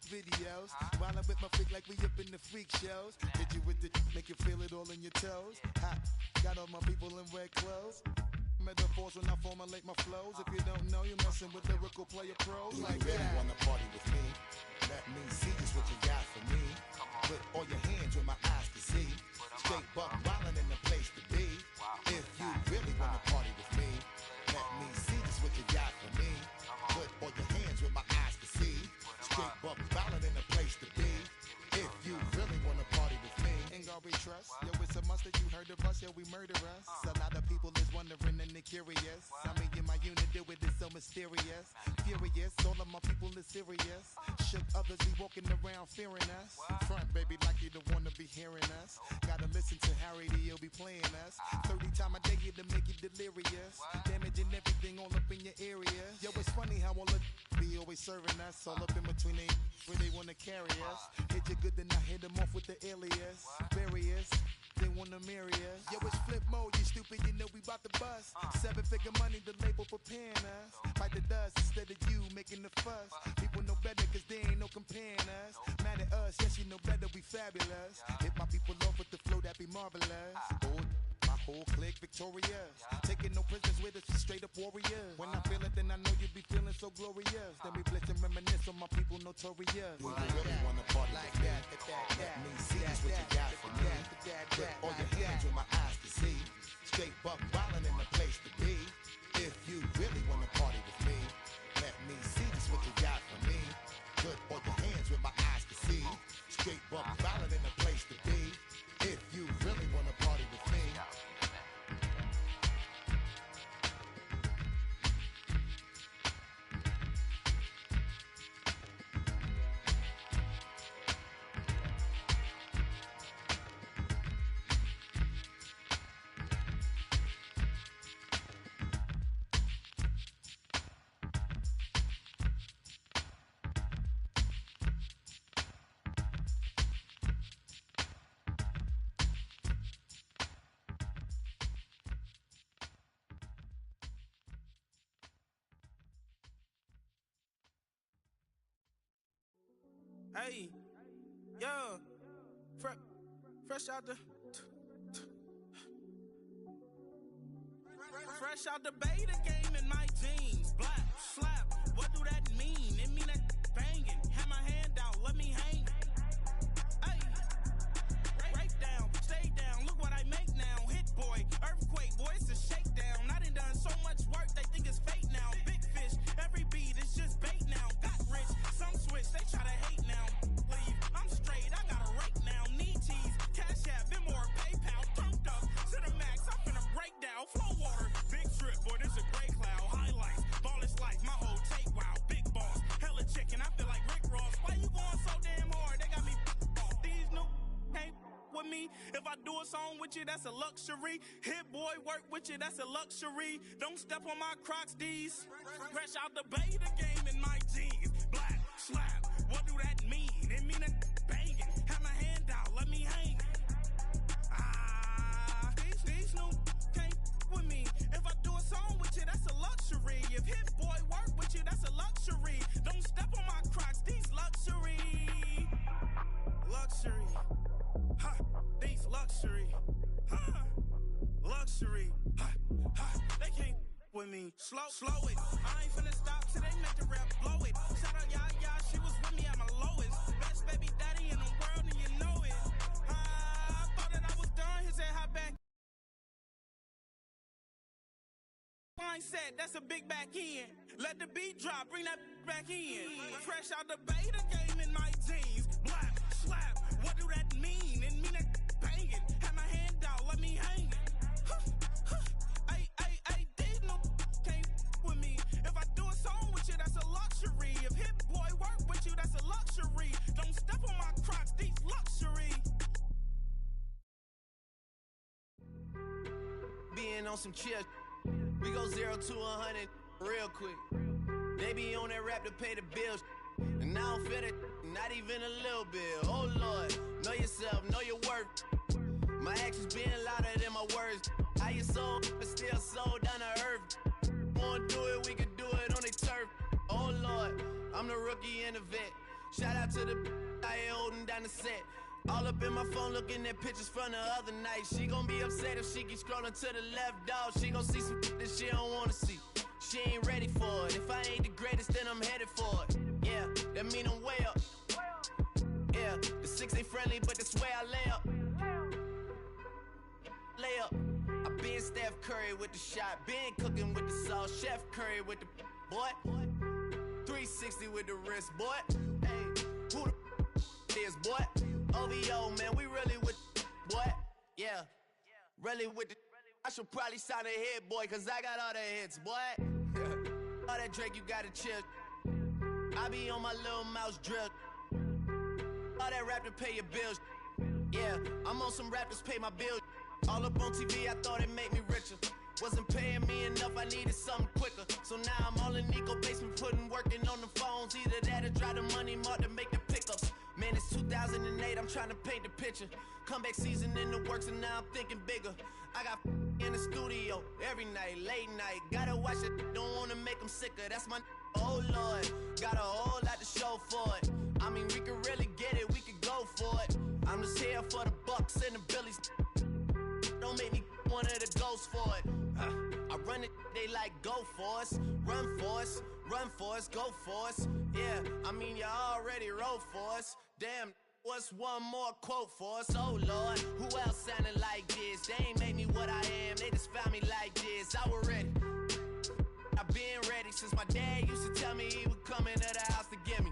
videos. While I'm with my freak like we up in the freak shows. Hit you with the, make you feel it all in your toes. Hot, got all my people in red clothes. Metaphors when I formulate my flows. If you don't know, you're messing with lyrical player pros. Do like you really wanna party with me? Let me see just what you got for me. Put all your hands where my eyes can see. Straight buck wildin' in the place to be. If you really wanna party with me, let me see just what you got for me. Put all your hands where my eyes can see. Straight buck wildin' in the place to be. If you really wanna party with me, ain't gonna be trust. Yo, it's a must that you heard of us, yo, we murder us. A lot of people is wondering and they curious. I mean, in my unit do it is so mysterious. Furious, all of my people is serious. Shook others be walking around fearing us. Front, baby, like you don't wanna be hearing us. Gotta listen to Harry D, he'll be playing us. 30 times a day to make you delirious. Damaging everything all up in your area. Yo, it's funny how all of be always serving us. All up in between they where they wanna carry us. Hit you good, then I hit them off with the alias. Various, they wanna marry us. Yo, it's flip mode, you stupid, you know we bout to bust. 7-figure money, the label preparing us. Bite the dust instead of you making the fuss. People know better cause they ain't no comparing us. Mad at us, yes you know better, we fabulous. Hit my people off with the flow, that be marvelous. Oh, my whole clique victorious. Taking no prisoners with us, straight up warriors. When I feel it, then I know you be feeling so glorious. Then we blitz and reminisce on my people notorious. Do you really wanna party like that? Let me see just what you got for me. Put all your hands where my eyes can see. Straight buck wildin' in the place to be. If you really wanna party with me, let me see just what you got for me. Put all your hands where my eyes can see. Straight buck wildin' in the place to be. If you really wanna party with me.
Hey, yo, fresh out the beta game in my jeans. Black slap, what do that mean? It mean that banging. Have my hand out, let me hang. Hey, break down, stay down. Look what I make now. Hit boy, earthquake, boy, it's a shakedown. I done so much work, they think it's fake now. Big fish, every beat is just bait now. Got rich, some switch, they try to hate now. Leave, I'm straight, I got a rake now. Need tease, cash app, Venmo, PayPal, turned up to the max. I'm finna break down, flow water, big trip, boy, this a gray cloud. Highlights, ball is life, my whole take wild. Big boss, hella chicken, I feel like Rick Ross. Why you going so damn hard? They got me off. These new can't with me. If I do a song with you, that's a luxury. Hit boy, work with you, that's a luxury. Don't step on my Crocs, these. Fresh out the beta game in my jeans. Black slap, what do that mean? It mean that banging. Have my hand out, let me hang. These new can't with me. If I do a song with you, that's a luxury. If hit boy work with you, that's a luxury. Don't step on my Crocs, these luxury. Luxury. Ha, these luxury. Ha, luxury. Ha, ha, they can't with me. Slow it. I ain't finna stop till they make the rap blow it. Shout out, yeah, she was with me at my lowest. Best baby daddy in the world, and you know it. I thought that I was done, he said, hop back. Mindset, that's a big back end. Let the beat drop, bring that back in. Fresh out the beta game in my jeans. Black, slap, what do that mean? It mean that banging. Have my hand out, let me hang it. These no can't with me. If I do a song with you, that's a luxury. If Hit Boy work with you, that's a luxury. Don't step on my Crocs, these luxury.
Being on some chill, we go 0 to 100 real quick. They be on that rap to pay the bills, and I don't feel it, not even a little bit. Oh Lord, know yourself, know your worth. My actions being louder than my words. How you sold, but still sold down to earth. Wanna do it, we can do it on the turf. Oh Lord, I'm the rookie and the vet. Shout out to the I ain't holding down the set. All up in my phone looking at pictures from the other night. She gon' be upset if she keep scrolling to the left, dog. She gon' see some that she don't wanna see. She ain't ready for it. If I ain't the greatest, then I'm headed for it. Yeah, that mean I'm way up. Yeah, the 6 ain't friendly, but that's where I lay up. Lay up. I been Steph Curry with the shot. Been cooking with the sauce. Chef Curry with the boy. 360 with the wrist, boy. Hey, who the is, boy? OVO, man, we really with boy. Yeah, really with the. I should probably sign a hit, boy, cause I got all the hits, boy. All that Drake, you gotta chill. I be on my little mouse drip. All that rap to pay your bills. Yeah, I'm on some rappers pay my bills. All up on TV, I thought it made me richer. Wasn't paying me enough, I needed something quicker. So now I'm all in Nico basement, working on the phones. Either that or drive the money mark to make the pickups. Man, it's 2008, I'm trying to paint the picture. Comeback season in the works and now I'm thinking bigger. I got in the studio every night, late night. Gotta watch it, don't wanna make them sicker. That's my oh Lord, got a whole lot to show for it. I mean, we could really get it, we could go for it. I'm just here for the Bucks and the Billies. Don't make me one of the ghosts for it. I run it, they like go for us, run for us, go for us. Yeah, I mean you already wrote for us. Damn, what's one more quote for us? Oh Lord, who else sounded like this? They ain't made me what I am, they just found me like this. I was ready. I've been ready since my dad used to tell me he would come into the house to get me.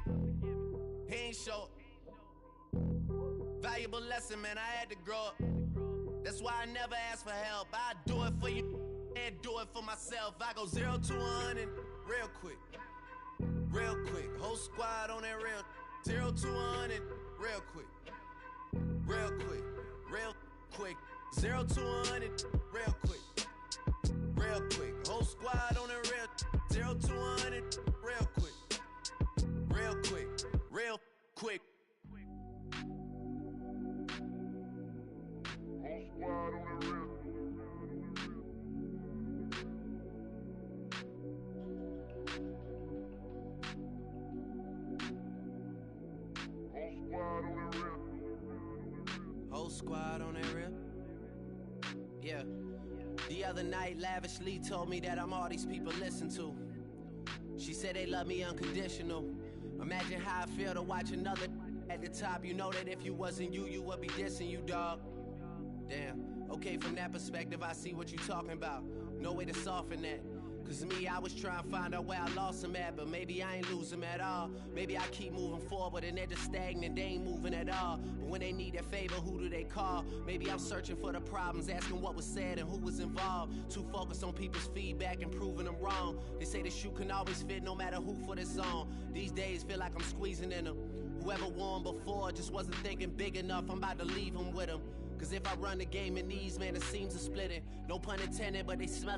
He ain't show. Valuable lesson, man, I had to grow up. That's why I never ask for help. I do it for you and do it for myself. I go 0 to 100 real quick. Real quick. Whole squad on that real. 0 to 100 real quick. Real quick. Real quick. 0 to 100 real quick. Real quick. Whole squad on that real. 0 to 100 real quick. Real quick. Real quick.
Squad on the real.
Whole squad on that real. Yeah. The other night, Lavishly told me that I'm all these people listen to. She said they love me unconditional. Imagine how I feel to watch another at the top. You know that if you wasn't you, you would be dissing you, dog. Damn. Okay, from that perspective, I see what you talking about. No way to soften that. Cause me, I was trying to find out where I lost them at, but maybe I ain't lose them at all. Maybe I keep moving forward and they're just stagnant, they ain't moving at all. But when they need their favor, who do they call? Maybe I'm searching for the problems, asking what was said and who was involved. Too focused on people's feedback and proving them wrong. They say the shoe can always fit no matter who for this song. These days feel like I'm squeezing in them. Whoever won before just wasn't thinking big enough, I'm about to leave them with them. Cause if I run the game in these, man, the seams are splitting. No pun intended, but they smell